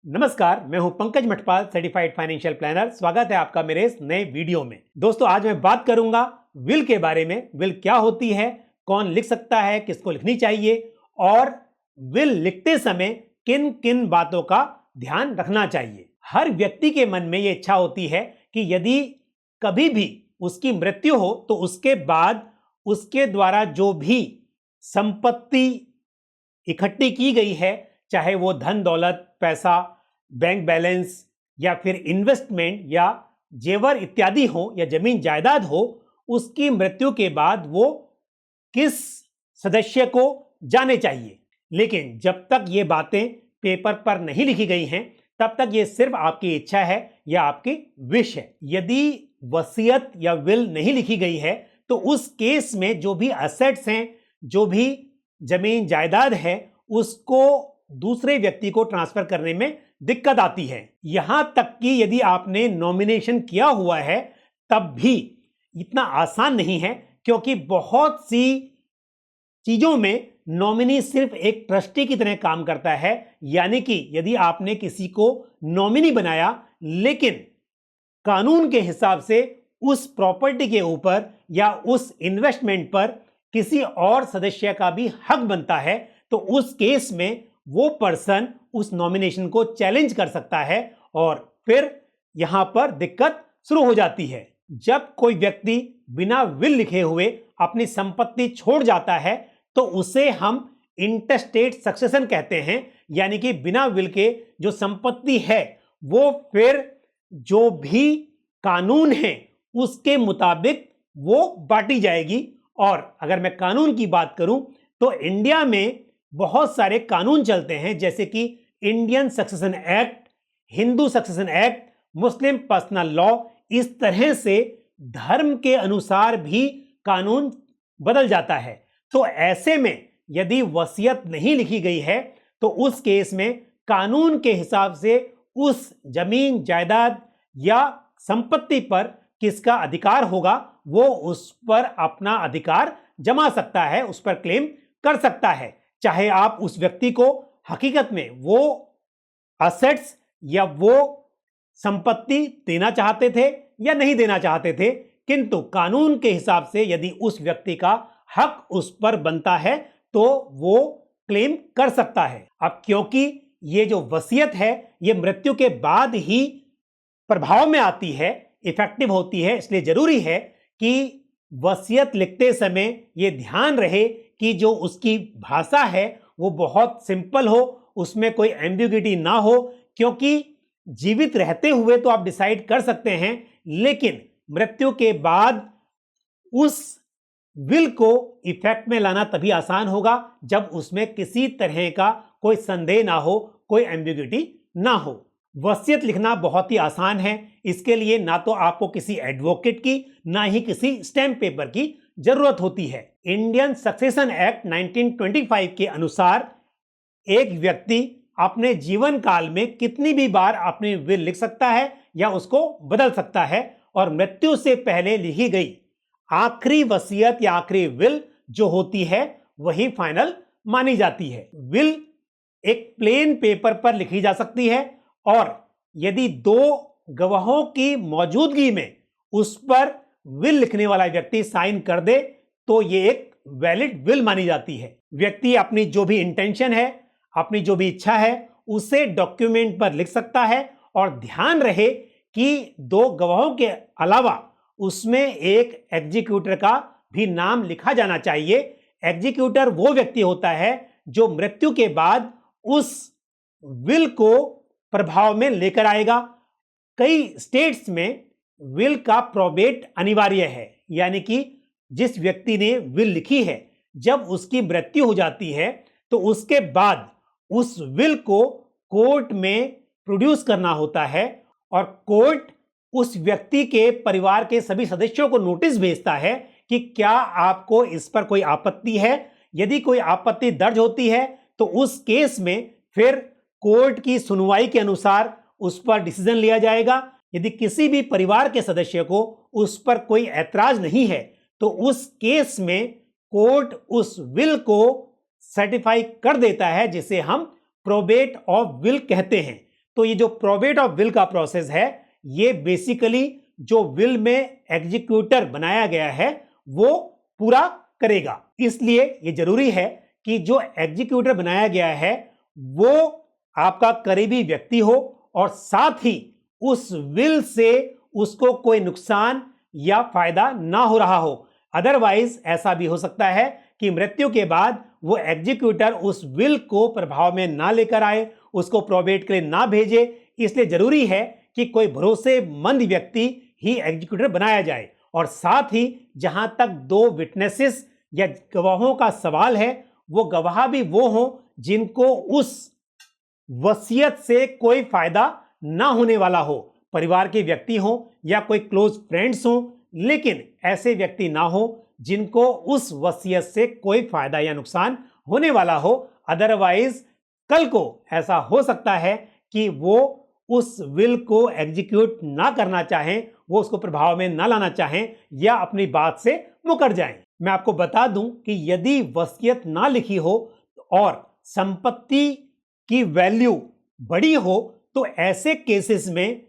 नमस्कार, मैं हूं Pankaj Mathpal, certified financial planner. स्वागत है आपका मेरे इस नए वीडियो में। दोस्तों, आज मैं बात करूंगा विल के बारे में। विल क्या होती है, कौन लिख सकता है, किसको लिखनी चाहिए और विल लिखते समय किन किन बातों का ध्यान रखना चाहिए। हर व्यक्ति के मन में यह इच्छा होती है कि यदि कभी भी उसकी मृत्यु हो तो उसके बाद उसके द्वारा जो भी संपत्ति इकट्ठी की गई है, चाहे वो धन दौलत, पैसा, बैंक बैलेंस या फिर इन्वेस्टमेंट या जेवर इत्यादि हो या जमीन जायदाद हो, उसकी मृत्यु के बाद वो किस सदस्य को जाने चाहिए। लेकिन जब तक ये बातें पेपर पर नहीं लिखी गई हैं, तब तक ये सिर्फ आपकी इच्छा है या आपकी विश है। यदि वसीयत या विल नहीं लिखी गई है तो उस केस में जो भी असेट्स हैं, जो भी जमीन जायदाद है, उसको दूसरे व्यक्ति को ट्रांसफर करने में दिक्कत आती है। यहां तक कि यदि आपने नॉमिनेशन किया हुआ है तब भी इतना आसान नहीं है, क्योंकि बहुत सी चीजों में नॉमिनी सिर्फ एक ट्रस्टी की तरह काम करता है। यानी कि यदि आपने किसी को नॉमिनी बनाया, लेकिन कानून के हिसाब से उस प्रॉपर्टी के ऊपर या उस इन्वेस्टमेंट पर किसी और सदस्य का भी हक बनता है, तो उस केस में वो पर्सन उस नॉमिनेशन को चैलेंज कर सकता है और फिर यहां पर दिक्कत शुरू हो जाती है। जब कोई व्यक्ति बिना विल लिखे हुए अपनी संपत्ति छोड़ जाता है तो उसे हम इंटरस्टेट सक्सेशन कहते हैं। यानी कि बिना विल के जो संपत्ति है वो फिर जो भी कानून है उसके मुताबिक वो बांटी जाएगी। और अगर मैं कानून की बात करूं तो इंडिया में बहुत सारे कानून चलते हैं, जैसे कि Indian succession act, Hindu succession act, Muslim personal law. इस तरह से धर्म के अनुसार भी कानून बदल जाता है। तो ऐसे में यदि वसीयत नहीं लिखी गई है तो उस केस में कानून के हिसाब से उस जमीन जायदाद या संपत्ति पर किसका अधिकार होगा, वो उस पर अपना अधिकार जमा सकता है, उस पर क्लेम कर सकता है। चाहे आप उस व्यक्ति को हकीकत में वो असेट्स या वो संपत्ति देना चाहते थे या नहीं देना चाहते थे, किंतु कानून के हिसाब से यदि उस व्यक्ति का हक उस पर बनता है तो वो क्लेम कर सकता है। अब क्योंकि ये जो वसीयत है ये मृत्यु के बाद ही प्रभाव में आती है, इफेक्टिव होती है, इसलिए जरूरी है कि वसीयत लिखते समय ये ध्यान रहे कि जो उसकी भाषा है वो बहुत सिंपल हो, उसमें कोई एम्बिग्युइटी ना हो। क्योंकि जीवित रहते हुए तो आप डिसाइड कर सकते हैं, लेकिन मृत्यु के बाद उस विल को इफेक्ट में लाना तभी आसान होगा जब उसमें किसी तरह का कोई संदेह ना हो, कोई एम्बिग्युइटी ना हो। वसीयत लिखना बहुत ही आसान है। इसके लिए ना तो आपको किसी एडवोकेट की, ना ही किसी स्टैम्प पेपर की जरूरत होती है। इंडियन सक्सेशन एक्ट 1925 के अनुसार एक व्यक्ति अपने जीवन काल में कितनी भी बार अपनी विल लिख सकता है या उसको बदल सकता है, और मृत्यु से पहले लिखी गई आखिरी वसीयत या आखिरी विल जो होती है वही फाइनल मानी जाती है। विल एक प्लेन पेपर पर लिखी जा सकती है, और यदि दो गवाहों की मौजूदगी में उस पर विल लिखने वाला व्यक्ति साइन कर दे तो यह एक वैलिड विल मानी जाती है। व्यक्ति अपनी जो भी इंटेंशन है, अपनी जो भी इच्छा है, उसे डॉक्यूमेंट पर लिख सकता है। और ध्यान रहे कि दो गवाहों के अलावा उसमें एक एग्जीक्यूटर का भी नाम लिखा जाना चाहिए। एग्जीक्यूटर वो व्यक्ति होता है जो मृत्यु के बाद उस विल को प्रभाव में लेकर आएगा। कई स्टेट्स में विल का प्रोबेट अनिवार्य है, यानी कि जिस व्यक्ति ने विल लिखी है जब उसकी मृत्यु हो जाती है तो उसके बाद उस विल को कोर्ट में प्रोड्यूस करना होता है, और कोर्ट उस व्यक्ति के परिवार के सभी सदस्यों को नोटिस भेजता है कि क्या आपको इस पर कोई आपत्ति है। यदि कोई आपत्ति दर्ज होती है तो उस केस में फिर कोर्ट की सुनवाई के अनुसार उस पर डिसीजन लिया जाएगा। यदि किसी भी परिवार के सदस्य को उस पर कोई ऐतराज नहीं है तो उस केस में कोर्ट उस विल को सर्टिफाई कर देता है, जिसे हम प्रोबेट ऑफ विल कहते हैं। तो ये जो प्रोबेट ऑफ विल का प्रोसेस है, ये बेसिकली जो विल में एग्जीक्यूटर बनाया गया है वो पूरा करेगा। इसलिए ये जरूरी है कि जो एग्जीक्यूटर बनाया गया है वो आपका करीबी व्यक्ति हो और साथ ही उस विल से उसको कोई नुकसान या फायदा ना हो रहा हो। अदरवाइज ऐसा भी हो सकता है कि मृत्यु के बाद वो एग्जीक्यूटर उस विल को प्रभाव में ना लेकर आए, उसको प्रोबेट के लिए ना भेजे। इसलिए जरूरी है कि कोई भरोसेमंद व्यक्ति ही एग्जीक्यूटर बनाया जाए। और साथ ही जहां तक दो विटनेसेस या गवाहों का सवाल है, वो गवाह भी वो हों जिनको उस वसीयत से कोई फायदा ना होने वाला हो। परिवार के व्यक्ति हों या कोई क्लोज फ्रेंड्स हों, लेकिन ऐसे व्यक्ति ना हो जिनको उस वसीयत से कोई फायदा या नुकसान होने वाला हो। अदरवाइज कल को ऐसा हो सकता है कि वो उस विल को एग्जीक्यूट ना करना चाहें, वो उसको प्रभाव में ना लाना चाहें या अपनी बात से मुकर जाएं। मैं आपको बता दूं कि यदि वसीयत ना लिखी हो और संपत्ति की वैल्यू बड़ी हो तो ऐसे केसेस में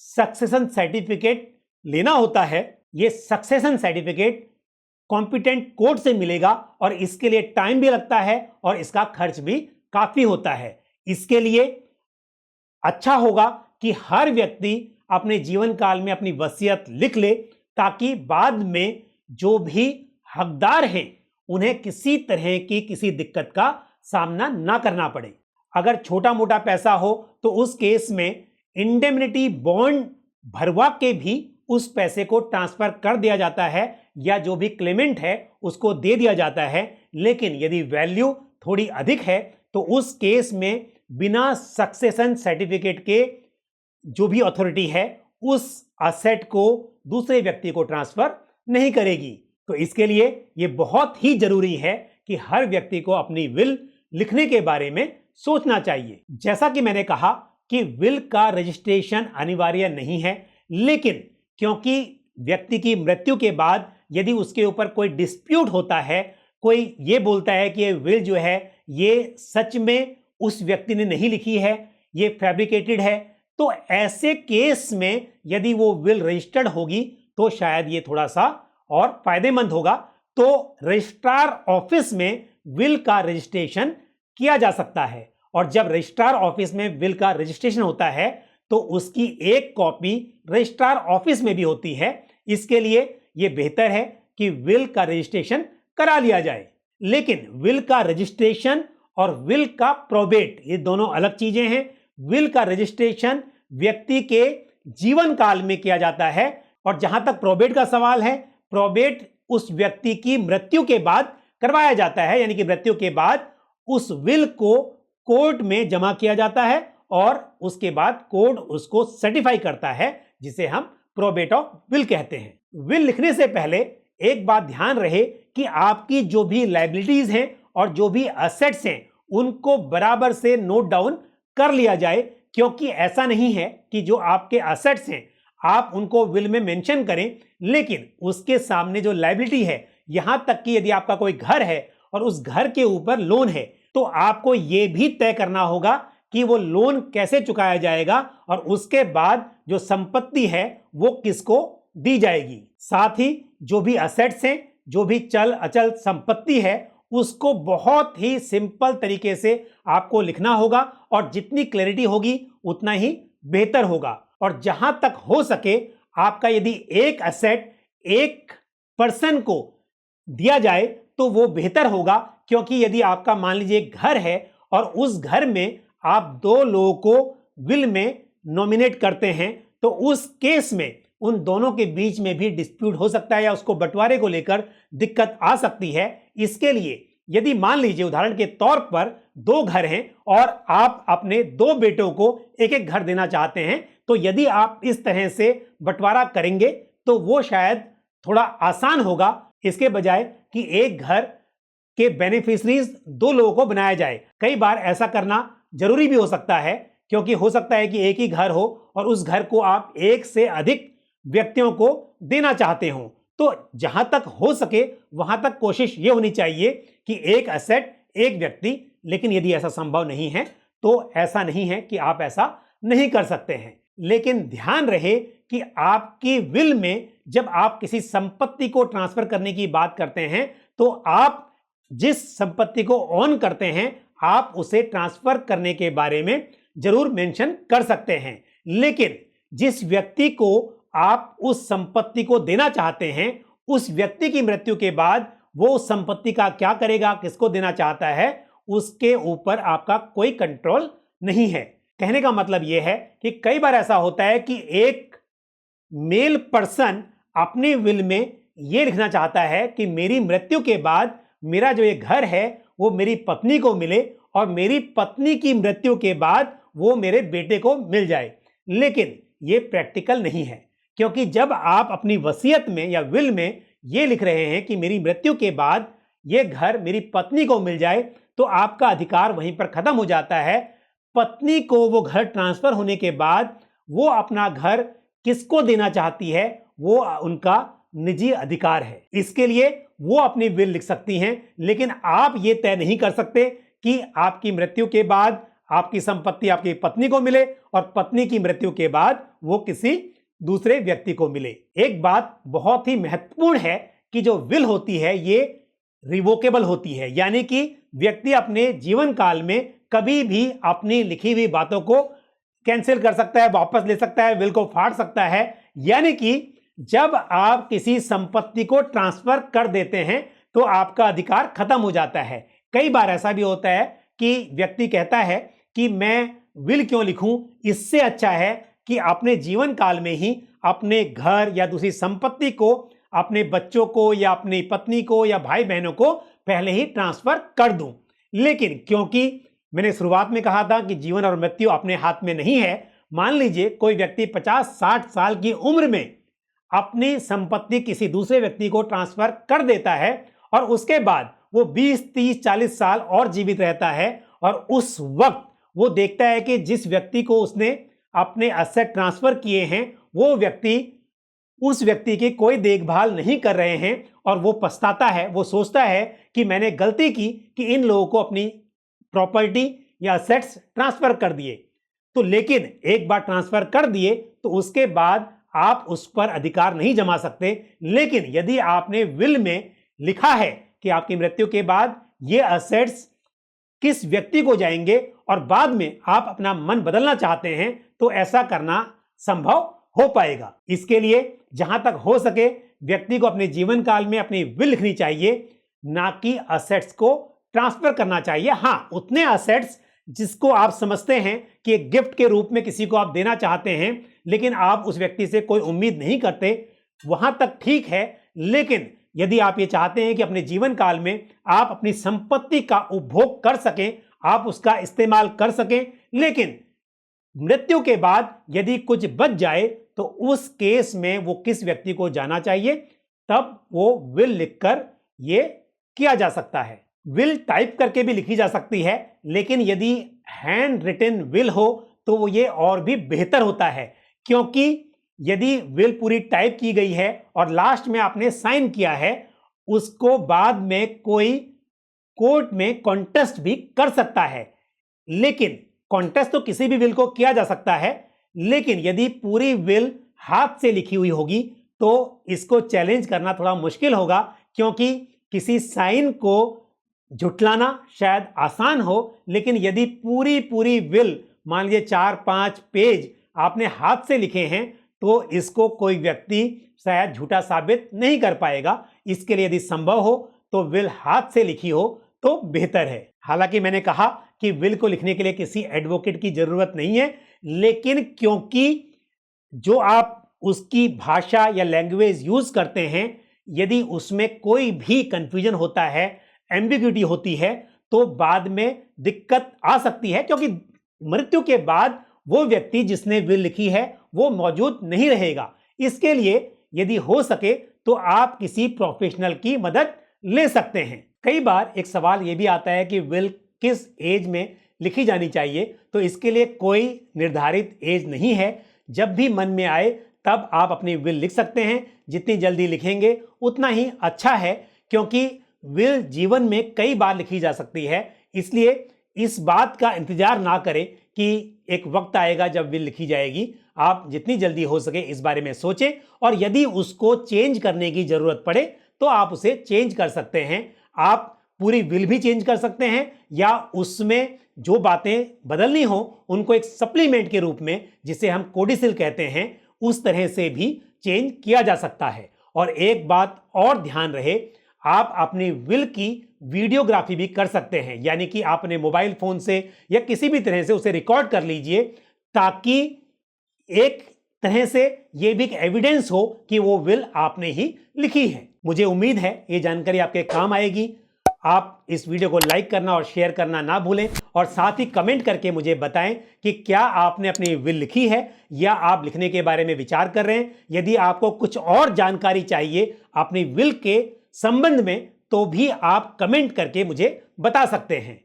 सक्सेशन सर्टिफिकेट लेना होता है। ये सक्सेशन सर्टिफिकेट कॉम्पिटेंट कोर्ट से मिलेगा और इसके लिए टाइम भी लगता है और इसका खर्च भी काफी होता है। इसके लिए अच्छा होगा कि हर व्यक्ति अपने जीवन काल में अपनी वसीयत लिख ले, ताकि बाद में जो भी हकदार हैं उन्हें किसी तरह की किसी दिक्कत का सामना ना करना पड़े। अगर छोटा मोटा पैसा हो तो उस केस में इंडेमनिटी बॉन्ड भरवा के भी उस पैसे को ट्रांसफर कर दिया जाता है या जो भी क्लेमेंट है उसको दे दिया जाता है। लेकिन यदि वैल्यू थोड़ी अधिक है तो उस केस में बिना सक्सेशन सर्टिफिकेट के जो भी अथॉरिटी है उस असेट को दूसरे व्यक्ति को ट्रांसफर नहीं करेगी। तो इसके लिए यह बहुत ही जरूरी है कि हर व्यक्ति को अपनी विल लिखने के बारे में सोचना चाहिए। जैसा कि मैंने कहा कि विल का रजिस्ट्रेशन अनिवार्य नहीं है, लेकिन क्योंकि व्यक्ति की मृत्यु के बाद यदि उसके ऊपर कोई डिस्प्यूट होता है, कोई ये बोलता है कि ये विल जो है ये सच में उस व्यक्ति ने नहीं लिखी है, ये फैब्रिकेटेड है, तो ऐसे केस में यदि वो विल रजिस्टर्ड होगी तो शायद ये थोड़ा सा और फायदेमंद होगा। तो रजिस्ट्रार ऑफिस में विल का रजिस्ट्रेशन किया जा सकता है और जब रजिस्ट्रार ऑफिस में विल का रजिस्ट्रेशन होता है तो उसकी एक कॉपी रजिस्ट्रार ऑफिस में भी होती है। इसके लिए यह बेहतर है कि विल का रजिस्ट्रेशन करा लिया जाए। लेकिन विल का रजिस्ट्रेशन और विल का प्रोबेट ये दोनों अलग चीजें हैं। विल का रजिस्ट्रेशन व्यक्ति के जीवन काल में किया जाता है और जहां तक प्रोबेट का सवाल है, प्रोबेट उस व्यक्ति की मृत्यु के बाद करवाया जाता है, यानी कि मृत्यु के बाद उस विल को कोर्ट में जमा किया जाता है और उसके बाद कोर्ट उसको सर्टिफाई करता है, जिसे हम प्रोबेट ऑफ विल कहते हैं। विल लिखने से पहले एक बात ध्यान रहे कि आपकी जो भी लायबिलिटीज हैं और जो भी असेट्स हैं उनको बराबर से नोट डाउन कर लिया जाए, क्योंकि ऐसा नहीं है कि जो आपके असेट्स हैं आप उनको विल में मेंशन करें, लेकिन उसके सामने जो लायबिलिटी है, यहां तक कि यदि आपका कोई घर है और उस घर के ऊपर लोन है तो आपको यह भी तय करना होगा कि वो लोन कैसे चुकाया जाएगा और उसके बाद जो संपत्ति है वो किसको दी जाएगी। साथ ही जो भी असेट्स हैं, जो भी चल अचल संपत्ति है, उसको बहुत ही सिंपल तरीके से आपको लिखना होगा और जितनी क्लैरिटी होगी उतना ही बेहतर होगा। और जहां तक हो सके आपका यदि एक असेट एक पर्सन को दिया जाए तो वो बेहतर होगा, क्योंकि यदि आपका मान लीजिए एक घर है और उस घर में आप दो लोगों को विल में नॉमिनेट करते हैं तो उस केस में उन दोनों के बीच में भी डिस्प्यूट हो सकता है या उसको बंटवारे को लेकर दिक्कत आ सकती है। इसके लिए यदि मान लीजिए उदाहरण के तौर पर दो घर हैं और आप अपने दो बेटों को एक एक घर देना चाहते हैं, तो यदि आप इस तरह से बंटवारा करेंगे तो वो शायद थोड़ा आसान होगा, इसके बजाय कि एक घर के बेनिफिशरीज दो लोगों को बनाया जाए। कई बार ऐसा करना जरूरी भी हो सकता है, क्योंकि हो सकता है कि एक ही घर हो और उस घर को आप एक से अधिक व्यक्तियों को देना चाहते हो। तो जहां तक हो सके वहां तक कोशिश यह होनी चाहिए कि एक एसेट एक व्यक्ति, लेकिन यदि ऐसा संभव नहीं है तो ऐसा नहीं है कि आप ऐसा नहीं कर सकते हैं। लेकिन ध्यान रहे कि आपकी विल में जब आप किसी संपत्ति को ट्रांसफर करने की बात करते हैं तो आप जिस संपत्ति को ओन करते हैं आप उसे ट्रांसफर करने के बारे में जरूर मेंशन कर सकते हैं। लेकिन जिस व्यक्ति को आप उस संपत्ति को देना चाहते हैं उस व्यक्ति की मृत्यु के बाद वो उस संपत्ति का क्या करेगा, किसको देना चाहता है, उसके ऊपर आपका कोई कंट्रोल नहीं है। कहने का मतलब यह है कि कई बार ऐसा होता है कि एक मेल पर्सन अपनी विल में यह लिखना चाहता है कि मेरी मृत्यु के बाद मेरा जो ये घर है वो मेरी पत्नी को मिले और मेरी पत्नी की मृत्यु के बाद वो मेरे बेटे को मिल जाए। लेकिन ये प्रैक्टिकल नहीं है, क्योंकि जब आप अपनी वसीयत में या विल में ये लिख रहे हैं कि मेरी मृत्यु के बाद ये घर मेरी पत्नी को मिल जाए तो आपका अधिकार वहीं पर खत्म हो जाता है। पत्नी को वो घर ट्रांसफर होने के बाद वो अपना घर किसको देना चाहती है वो उनका निजी अधिकार है। इसके लिए वो अपनी विल लिख सकती हैं, लेकिन आप ये तय नहीं कर सकते कि आपकी मृत्यु के बाद आपकी संपत्ति आपकी पत्नी को मिले और पत्नी की मृत्यु के बाद वो किसी दूसरे व्यक्ति को मिले। एक बात बहुत ही महत्वपूर्ण है कि जो विल होती है ये रिवोकेबल होती है, यानी कि व्यक्ति अपने जीवन काल में कभी भी अपनी लिखी हुई बातों को कैंसिल कर सकता है, वापस ले सकता है, विल को फाड़ सकता है। यानी कि जब आप किसी संपत्ति को ट्रांसफर कर देते हैं तो आपका अधिकार खत्म हो जाता है। कई बार ऐसा भी होता है कि व्यक्ति कहता है कि मैं विल क्यों लिखूं, इससे अच्छा है कि अपने जीवन काल में ही अपने घर या दूसरी संपत्ति को अपने बच्चों को या अपनी पत्नी को या भाई बहनों को पहले ही ट्रांसफर कर दूं। लेकिन क्योंकि मैंने शुरुआत में कहा था कि जीवन और मृत्यु अपने हाथ में नहीं है, मान लीजिए कोई व्यक्ति 50-60 साल की उम्र में अपनी संपत्ति किसी दूसरे व्यक्ति को ट्रांसफर कर देता है और उसके बाद वो 20-30-40 साल और जीवित रहता है और उस वक्त वो देखता है कि जिस व्यक्ति को उसने अपने एसेट ट्रांसफर किए हैं वो व्यक्ति उस व्यक्ति की कोई देखभाल नहीं कर रहे हैं और वो पछताता है। वो सोचता है कि मैंने गलती की कि इन लोगों को अपनी प्रॉपर्टी या एसेट्स ट्रांसफर कर दिए। तो लेकिन एक बार ट्रांसफर कर दिए तो उसके बाद आप उस पर अधिकार नहीं जमा सकते। लेकिन यदि आपने विल में लिखा है कि आपकी मृत्यु के बाद ये एसेट्स किस व्यक्ति को जाएंगे और बाद में आप अपना मन बदलना चाहते हैं तो ऐसा करना संभव हो पाएगा। इसके लिए जहां तक हो सके व्यक्ति को अपने जीवन काल में अपनी विल लिखनी चाहिए, ना कि एसेट्स को ट्रांसफर करना चाहिए। हाँ, उतने एसेट्स जिसको आप समझते हैं कि एक गिफ्ट के रूप में किसी को आप देना चाहते हैं लेकिन आप उस व्यक्ति से कोई उम्मीद नहीं करते, वहां तक ठीक है। लेकिन यदि आप ये चाहते हैं कि अपने जीवन काल में आप अपनी संपत्ति का उपभोग कर सकें, आप उसका इस्तेमाल कर सकें, लेकिन मृत्यु के बाद यदि कुछ बच जाए तो उस केस में वो किस व्यक्ति को जाना चाहिए, तब वो विल लिखकर ये किया जा सकता है। विल टाइप करके भी लिखी जा सकती है, लेकिन यदि हैंड रिटन विल हो तो वो ये और भी बेहतर होता है, क्योंकि यदि विल पूरी टाइप की गई है और लास्ट में आपने साइन किया है, उसको बाद में कोई कोर्ट में कॉन्टेस्ट भी कर सकता है। लेकिन कॉन्टेस्ट तो किसी भी विल को किया जा सकता है, लेकिन यदि पूरी विल हाथ से लिखी हुई होगी तो इसको चैलेंज करना थोड़ा मुश्किल होगा, क्योंकि किसी साइन को झुटलाना शायद आसान हो, लेकिन यदि पूरी विल मान लीजिए 4-5 पेज आपने हाथ से लिखे हैं तो इसको कोई व्यक्ति शायद झूठा साबित नहीं कर पाएगा। इसके लिए यदि संभव हो तो विल हाथ से लिखी हो तो बेहतर है। हालांकि मैंने कहा कि विल को लिखने के लिए किसी एडवोकेट की जरूरत नहीं है, लेकिन क्योंकि जो आप उसकी भाषा या लैंग्वेज यूज करते हैं, यदि उसमें कोई भी कंफ्यूजन होता है, एम्बिग्यूटी होती है, तो बाद में दिक्कत आ सकती है, क्योंकि मृत्यु के बाद वो व्यक्ति जिसने विल लिखी है वो मौजूद नहीं रहेगा। इसके लिए यदि हो सके तो आप किसी प्रोफेशनल की मदद ले सकते हैं। कई बार एक सवाल ये भी आता है कि विल किस एज में लिखी जानी चाहिए, तो इसके लिए कोई निर्धारित एज नहीं है। जब भी मन में आए तब आप अपनी विल लिख सकते हैं। जितनी जल्दी लिखेंगे उतना ही अच्छा है, क्योंकि विल जीवन में कई बार लिखी जा सकती है। इसलिए इस बात का इंतजार ना करें कि एक वक्त आएगा जब विल लिखी जाएगी। आप जितनी जल्दी हो सके इस बारे में सोचें, और यदि उसको चेंज करने की जरूरत पड़े तो आप उसे चेंज कर सकते हैं। आप पूरी विल भी चेंज कर सकते हैं, या उसमें जो बातें बदलनी हो उनको एक सप्लीमेंट के रूप में, जिसे हम कोडिसिल कहते हैं, उस तरह से भी चेंज किया जा सकता है। और एक बात और ध्यान रहे, आप अपनी विल की वीडियोग्राफी भी कर सकते हैं, यानी कि आप अपने मोबाइल फोन से या किसी भी तरह से उसे रिकॉर्ड कर लीजिए, ताकि एक तरह से यह भी एक एविडेंस हो कि वो विल आपने ही लिखी है। मुझे उम्मीद है ये जानकारी आपके काम आएगी। आप इस वीडियो को लाइक करना और शेयर करना ना भूलें, और साथ ही कमेंट करके मुझे बताएं कि क्या आपने अपनी विल लिखी है या आप लिखने के बारे में विचार कर रहे हैं। यदि आपको कुछ और जानकारी चाहिए अपनी विल के संबंध में, तो भी आप कमेंट करके मुझे बता सकते हैं।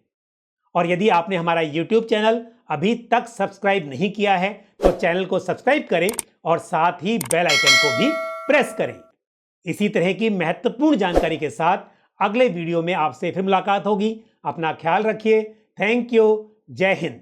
और यदि आपने हमारा YouTube चैनल अभी तक सब्सक्राइब नहीं किया है तो चैनल को सब्सक्राइब करें और साथ ही बेल आइकन को भी प्रेस करें। इसी तरह की महत्वपूर्ण जानकारी के साथ अगले वीडियो में आपसे फिर मुलाकात होगी। अपना ख्याल रखिए। Thank you. जय हिंद।